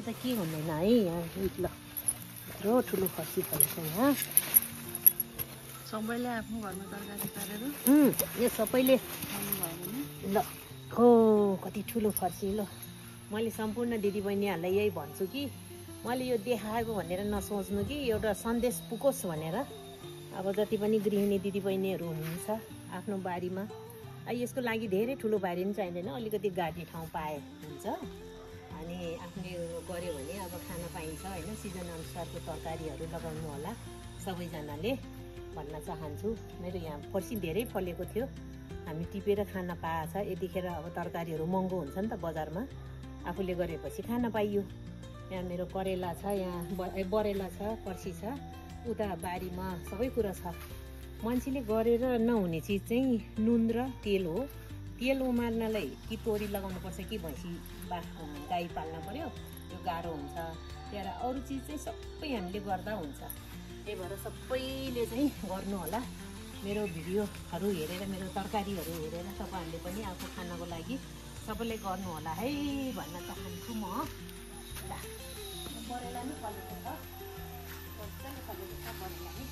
त के हुँदैन है यहाँ ल यत्रो ठुलो फर्सी फलेछ यहाँ सबैले आफ्नो घरमा तरकारी पारेर यो सबैले खानु भयो भने ल हो कति ठुलो फर्सी ल मैले सम्पूर्ण दिदीबहिनीहरूलाई यही भन्छु कि मैले यो देखाएको भनेर नसोच्नु कि एउटा सन्देश पुगोस् भनेर अब जति पनि गृहिणी दिदीबहिनीहरू हुनुहुन्छ आफ्नो बारीमा यसको लागि धेरै ठुलो बारी पनि चाहिँदैन अलिकति गाड्ने ठाउँ पाए हुन्छ अनि आफूले गर्यो भने अब खान पाइन्छ होइन सिजन अनुसारको तरकारीहरू लगाउनु होला सबैजनाले भन्न चाहन्छु मेरो यहाँ फर्सी धेरै फलेको थियो हामी टिपेर खान पाएछ यतिखेर अब तरकारीहरू महँगो हुन्छ नि त बजारमा आफूले गरेपछि खान पाइयो यहाँ मेरो करेला छ यहाँ बरेला छ फर्सी छ उता बारीमा सबै कुरा छ मान्छेले गरेर नहुने चिज चाहिँ नुन र तेल हो तेल उमार्नलाई कि तोरी लगाउनु पर्छ कि भैँसी गाई पाल्न पर्यो यो गाह्रो हुन्छ त्यहाँ अरू चिज चाहिँ सबै हामीले गर्दा हुन्छ त्यही भएर सबैले चाहिँ गर्नु होला मेरो भिडियोहरू हेरेर मेरो तरकारीहरू हेरेर तपाईँहरूले पनि आफू खानको लागि सबैले गर्नु होला है भन्न चाहन्छु म ल बरेला नै फलेको छ मजाले फलेको छ बरेला नै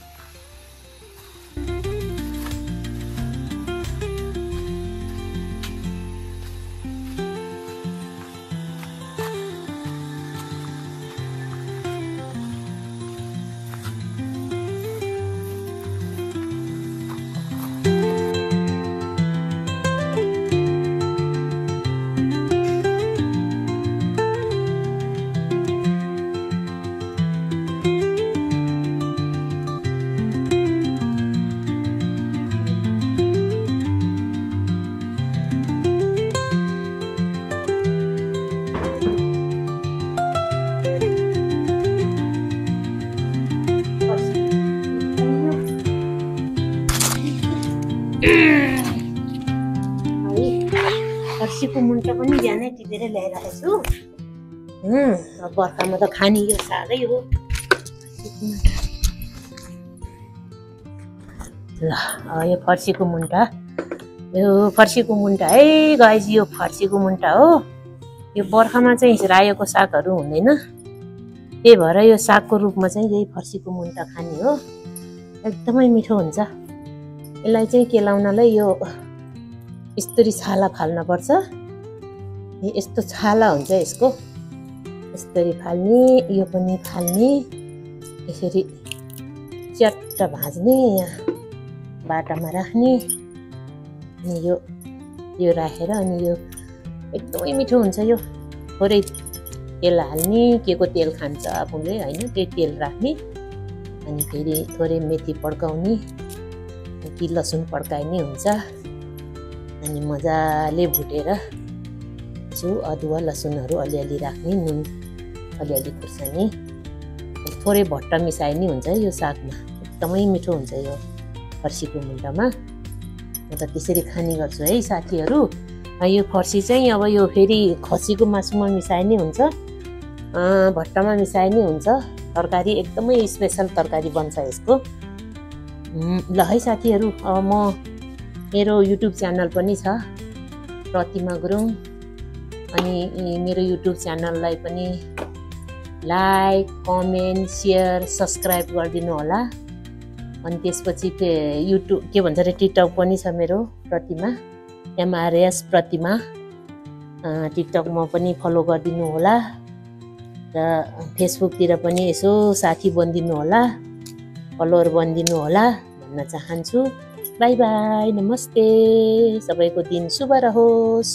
फर्सीको मुन्टा पनि बिहानै टिपेर ल्याइरहेको छु अब बर्खामा त खाने यो सागै हो ल यो फर्सीको मुन्टा है गाइस यो फर्सीको मुन्टा हो यो बर्खामा चाहिँ रायोको सागहरू हुँदैन त्यही भएर यो सागको रूपमा चाहिँ यही फर्सीको मुन्टा खाने हो एकदमै मिठो हुन्छ यसलाई चाहिँ केलाउनलाई यो यस्तरी छाला फाल्न पर्छ यस्तो छाला हुन्छ यसको यस्तरी फाल्ने यो पनि फाल्ने यसरी च्याट्ट भाज्ने यहाँ बाटामा राख्ने अनि यो राखेर अनि यो एकदमै मिठो हुन्छ यो थोरै तेल हाल्ने के को तेल खान्छ आफूले होइन त्यही तेल राख्ने अनि फेरि थोरै मेथी पड्काउने कि लसुन पड्काइने हुन्छ अनि मजाले भुटेर यसो अदुवा लसुनहरू अलिअलि राख्ने नुन अलिअलि खुर्सानी थोरै भट्टा मिसाइने हुन्छ यो सागमा एकदमै मिठो हुन्छ यो फर्सीको मुन्टामा म त त्यसरी खाने गर्छु है साथीहरू यो फर्सी चाहिँ अब यो फेरि खसीको मासुमा मिसाइने हुन्छ भट्टामा मिसाइने हुन्छ तरकारी एकदमै स्पेसल तरकारी बन्छ यसको ल है साथीहरू अब म मेरो युट्युब च्यानल पनि छ प्रतिमा गुरुङ अनि मेरो युट्युब च्यानललाई पनि लाइक कमेन्ट सेयर सब्सक्राइब गरिदिनु होला अनि त्यसपछि युट्युब के भन्छ अरे टिकटक पनि छ मेरो प्रतिमा MRS प्रतिमा टिकटकमा पनि फलो गरिदिनु होला र फेसबुकतिर पनि यसो साथी बनिदिनु होला फलोवर बनिदिनु होला भन्न चाहन्छु बाई बाई नमस्ते सबैको दिन शुभ रहोस्।